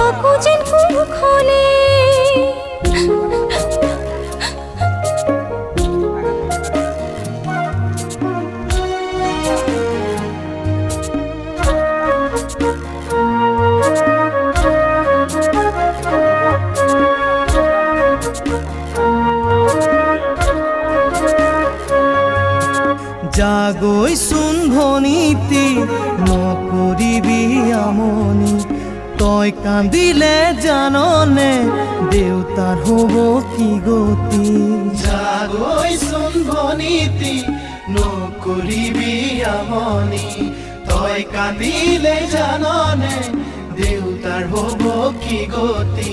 থাকো যেন কুখনে জাগৈ চোন ভনীতি নকৰিবি আমনি তই কান্দিলে জাননে দেউতাৰ হ'ব কি গতি জাগৈ চোন ভনীতি নকৰিবি আমনি তই কান্দিলে জাননে দেউতাৰ হ'ব কি গতি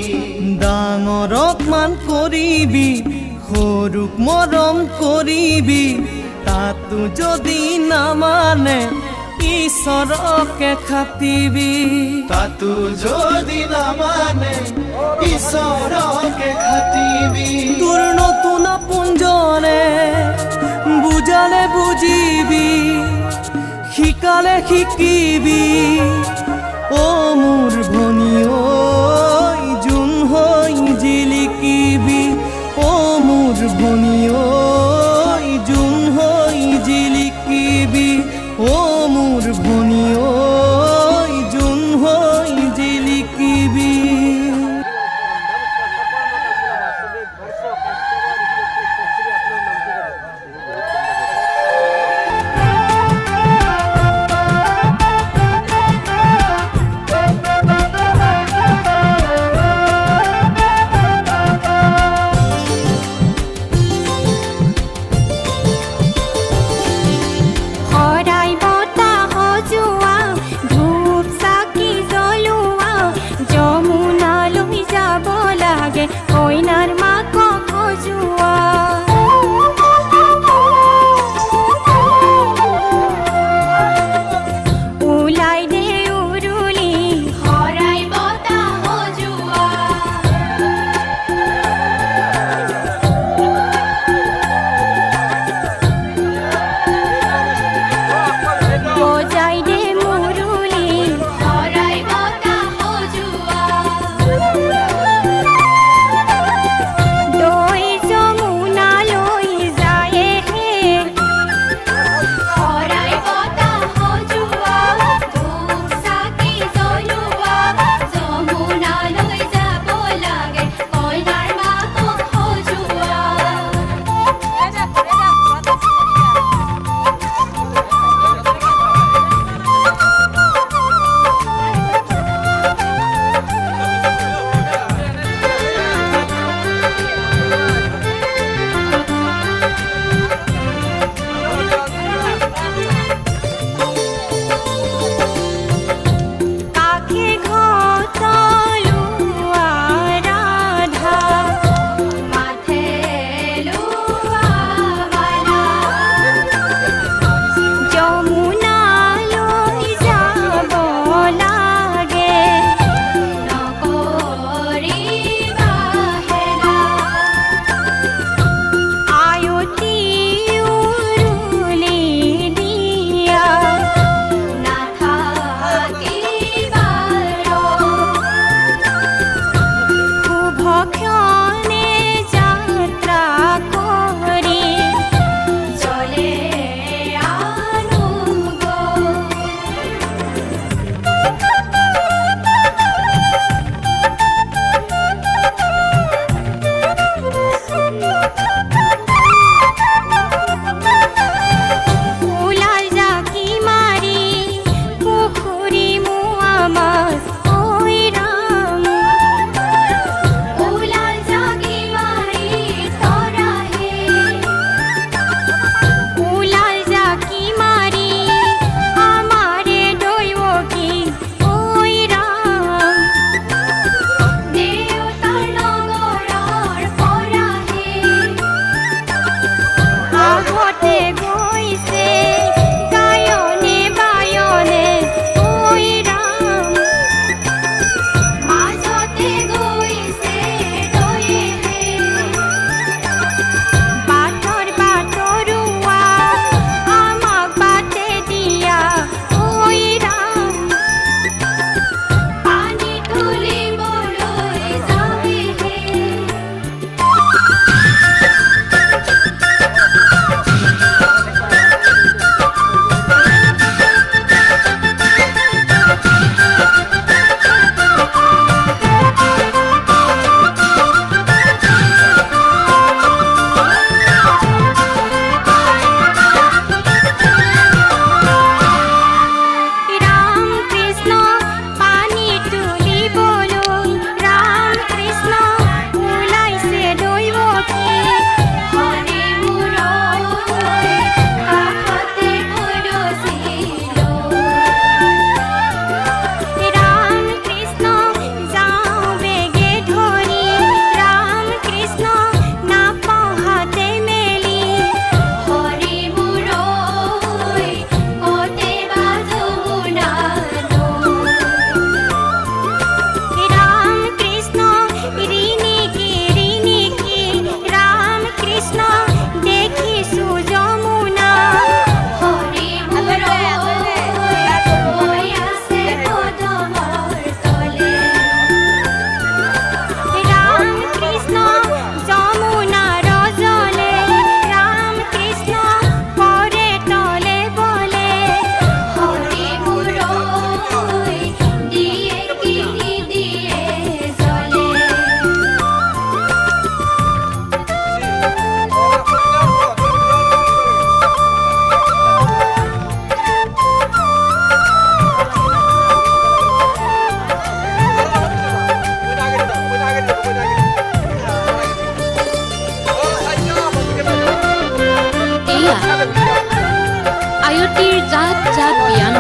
ডাঙৰক মান কৰিবি সৰুক মৰম কৰিবি তাতো যদি নামানে ঈশ্বৰকে খাটিবি তাতো যদি নামানে ঈশ্বৰকে খাটিবি তোৰ নতুন আপোনজনে বুজালে বুজিবি শিকালে শিকিবি অ মোৰ ভনী ঐ জোন হৈ জিলিকিবি অ মোৰ ভনী ঐ জোন হৈ জিলিকিবি অ মোৰ ভনী ঐ জোন হৈ জিলিকিবি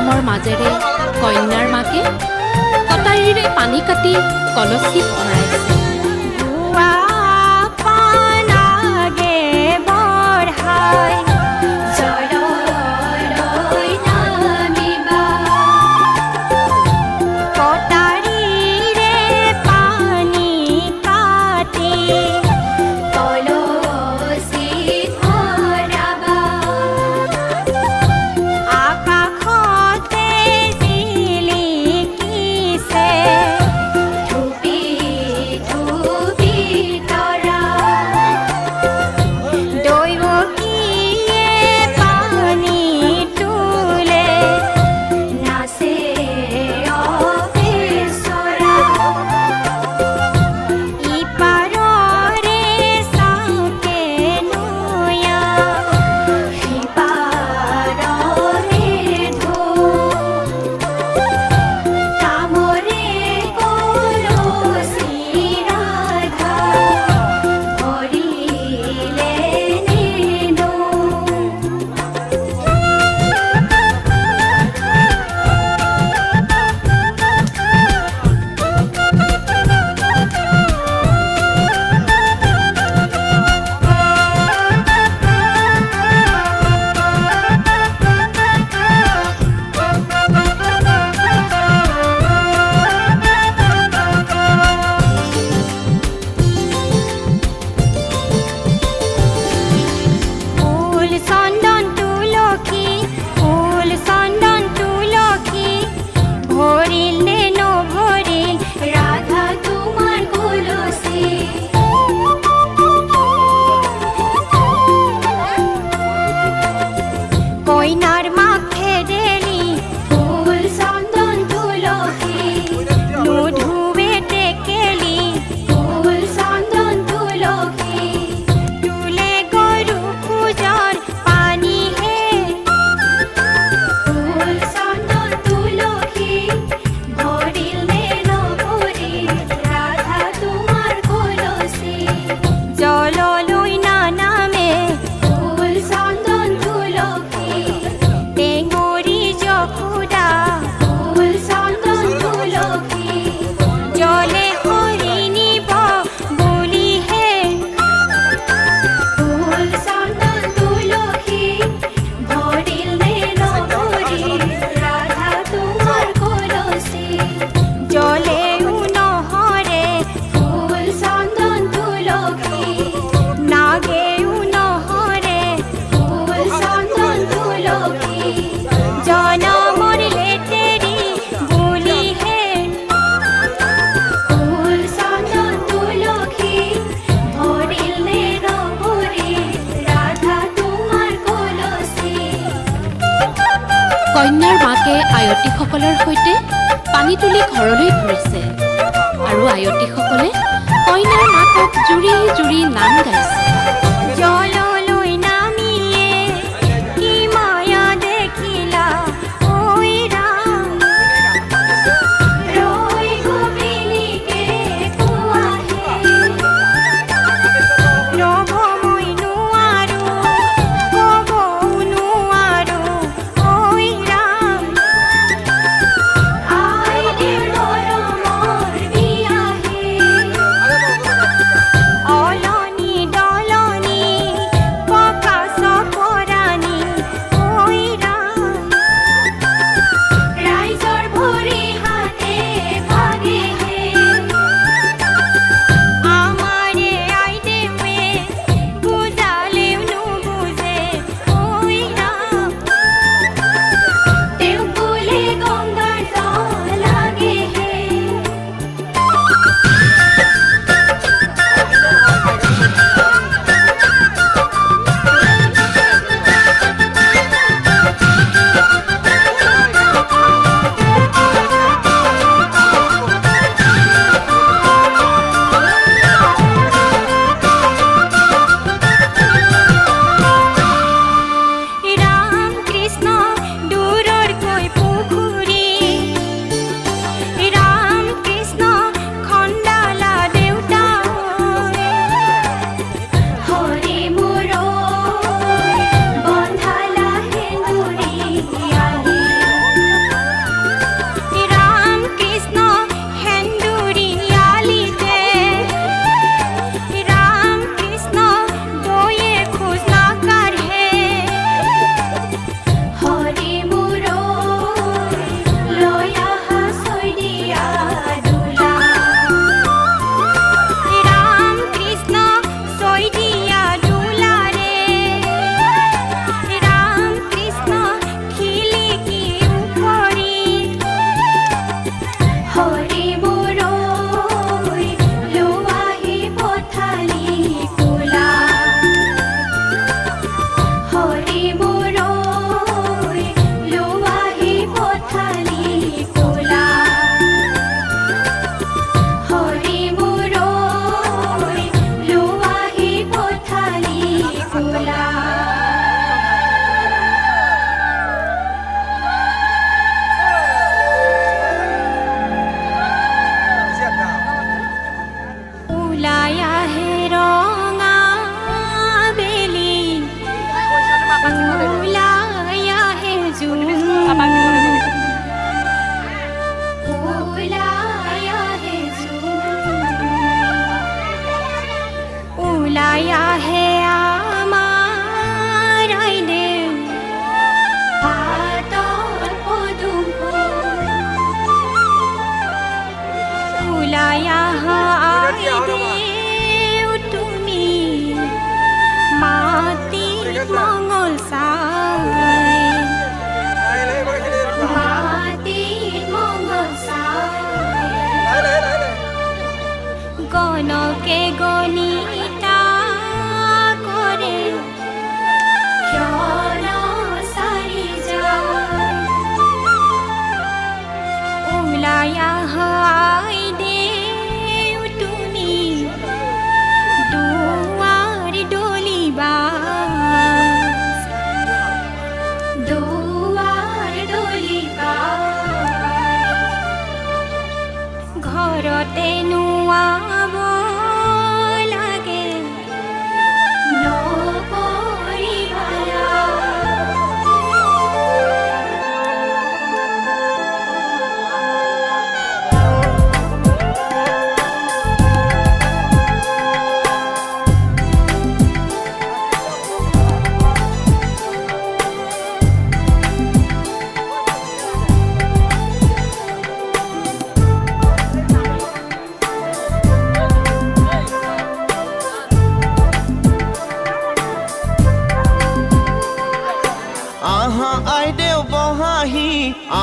মৰমৰ মাজেৰে কন্যাৰ মাকে কটাৰীৰে পানী কাটি কলচীত ভৰাইছে। গুৱা পানাগে বঢ়াই জললৈ নামিবা কটাৰীৰে পানী কাটি কলচীত ভৰাবা আকাশতে জিলিকিছে ধুপি ধুপি তৰা দৈৱকীয়ে পানী তোলে নাচে অপেচৰা ইপাৰৰে চাওকে নৈয়া সিপাৰৰে ঢৌ কামৰে কলচী ৰাধা ভৰিলে নেনো ফুল চন্দন তুলসী ফুল চন্দন তুলসী ভৰিল নে নভৰিল ৰাধা তোমাৰ কলচী কইনাৰ মাক খেদেলি ফুল চন্দন তুলসী নুধুৱে টেকেলি ফুল চন্দন তুলসী তুলে গৰু খোজৰ পানীহে ফুল চন্দন তুলসী ভৰিল নে নভৰিল ৰাধা তোমাৰ কলচী জললৈ নানামে ফুল চন্দন তুলসী টেঙৰি যশোদা ফুল চন্দন তুলসী জলে হৰি নিব বুলিহে ফুল চন্দন তুলসী ভৰিল নে নভৰিল ৰাধা তোমাৰ কলচী জলেও নহৰে ফুল চন্দন তুলসী নাগেও নহৰে ফুল চন্দন তুলসী জনমৰ লেতেৰি বুলিহে ফুল চন্দন তুলসী ভৰিল নে নভৰিল ৰাধা তোমাৰ কলচী কন্যাৰ মাকে আয়তীসকলৰ সৈতে পানী তুলি ঘৰলৈ ঘূৰিছে আৰু আয়তীসকলে কন্যাৰ মাকক জুৰি জুৰি নাম গাইছে। জললৈ নামিয়ে কি মায়া দেখিলা ঐ ৰাম ৰৈ গোপিনীকে কোৱাহে ৰ'ব মই নোৱাৰো ক'বও নোৱাৰো ঐ ৰাম আইদেৰ মৰমৰ বিয়াহে অলনি দলনি দেউ তুমি মাটিত মঙল চাই মাটিত মঙল চাই গণকে গণিতা কৰে ক্ষণ চাৰি যায় ওলাই আহাই দেউ তুমি দুৱাৰ দলিবা দুৱাৰ দলিবা ঘৰতে নোৱাব লাগে নকৰিবা আহা আইদেউ বহাহি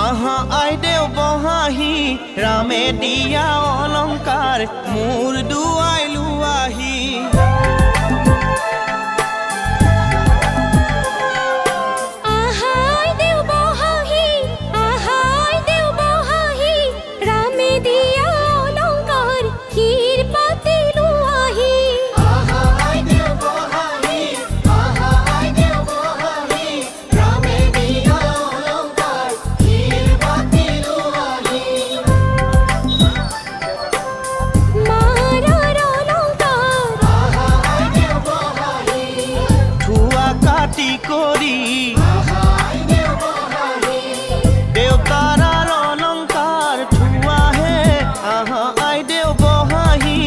আহা আইদেউ বহাহি ৰামে দিয়া অলংকাৰ মোৰ দুৱাই লোৱাহি আহাই দেউ বহাহি আহাই দেউ বহাহি ৰামে দিয়া অলংকাৰ ক্ষীৰ পাতি লোৱাহি আহা আইদেউ বহাহি আহা আইদেউ বহাহি ৰামে দিয়া অলংকাৰ ক্ষীৰ পাতি লোৱাহি মাৰাৰ অলংকাৰ আহা আইদেউ বহাহি ঠুৱা কাটি কৰি দেউতাৰ অলংকাৰ ঠুৱাহে আহা আইদেউ বহাহি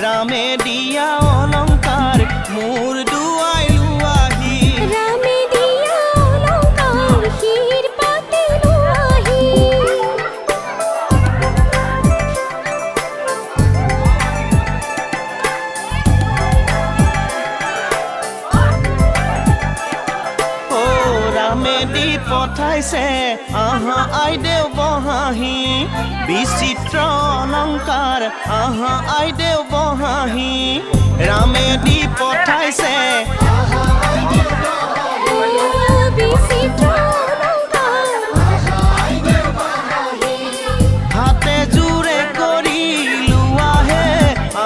ৰামে দিয়া অলংকাৰ মোৰ দুৱাই লোৱাহি ৰামে দিয়া অলংকাৰ ক্ষীৰ পাতি লোৱাহি ও ৰামে দি পঠাইছে আহা আইদেউ বহাহি বিচিত্ৰ অলংকাৰ আহা আইদেউ বহাহি ৰামে দি পঠাইছে বিচিত্ৰ অলংকাৰ হাতে জোৰে কৰি লোৱাহে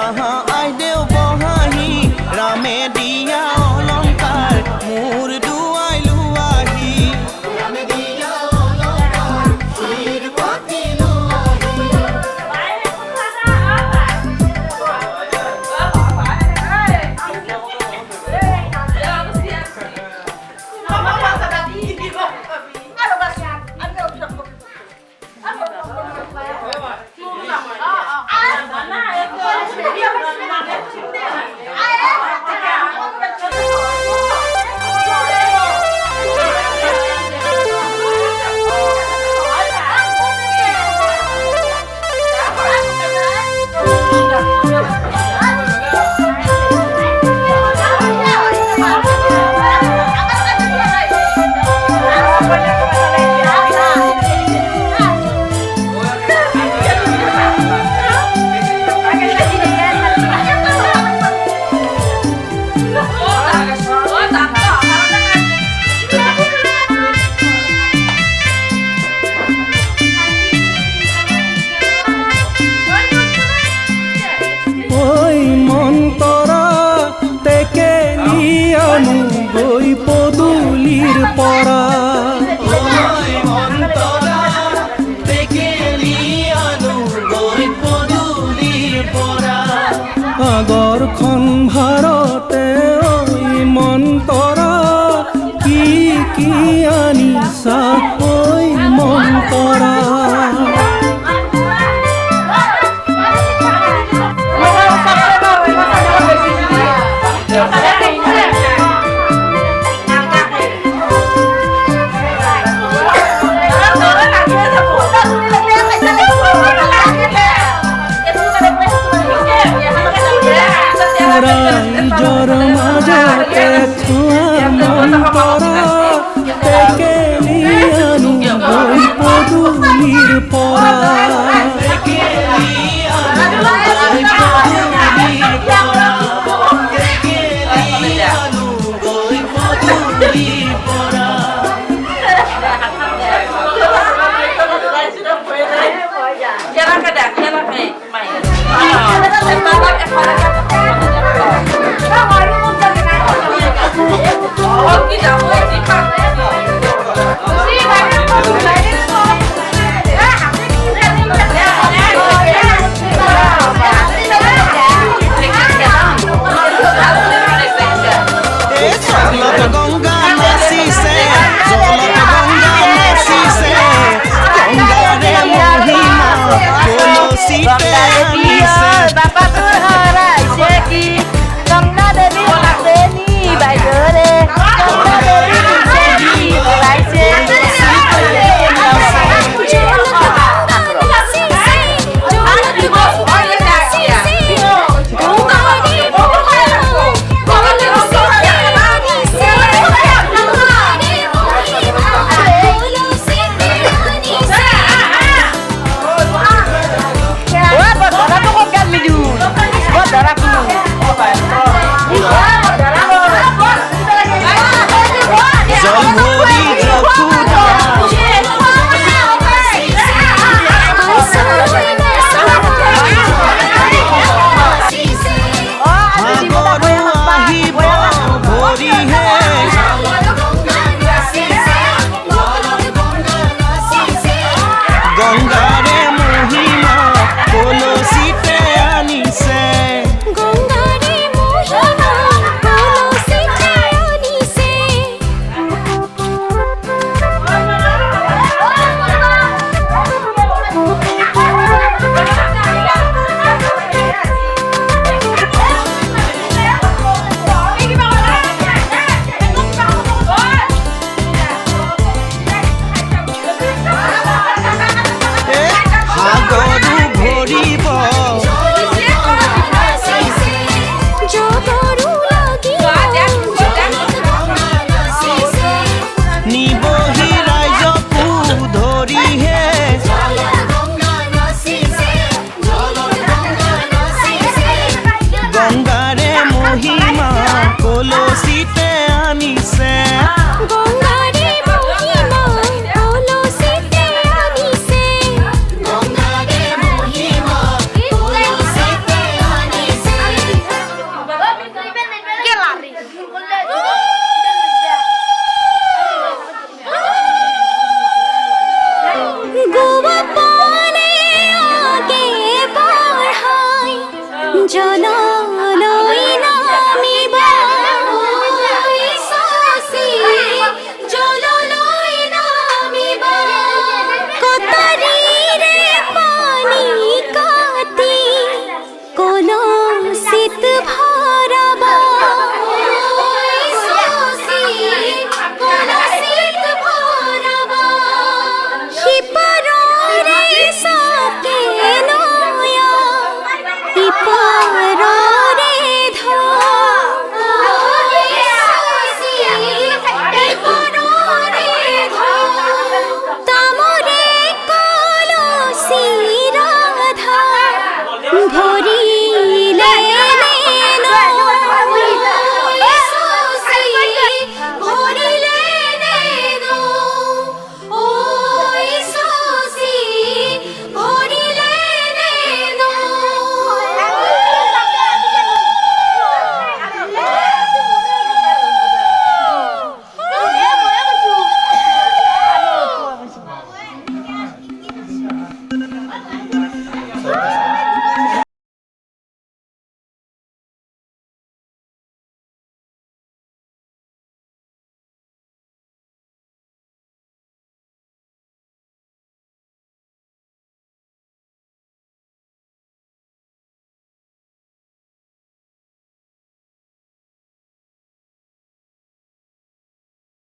আহা আইদেউ বহাহি ৰামে দিয়া অলংকাৰ মোৰ দুৱাই লোৱাহি ঐ মন্তৰা টেকেলি আনো গৈ পদূলিৰ পৰা আগৰখন ভাৰতে ঐ মন্তৰা কি কি আনিছা ঐ মন্তৰা গংগা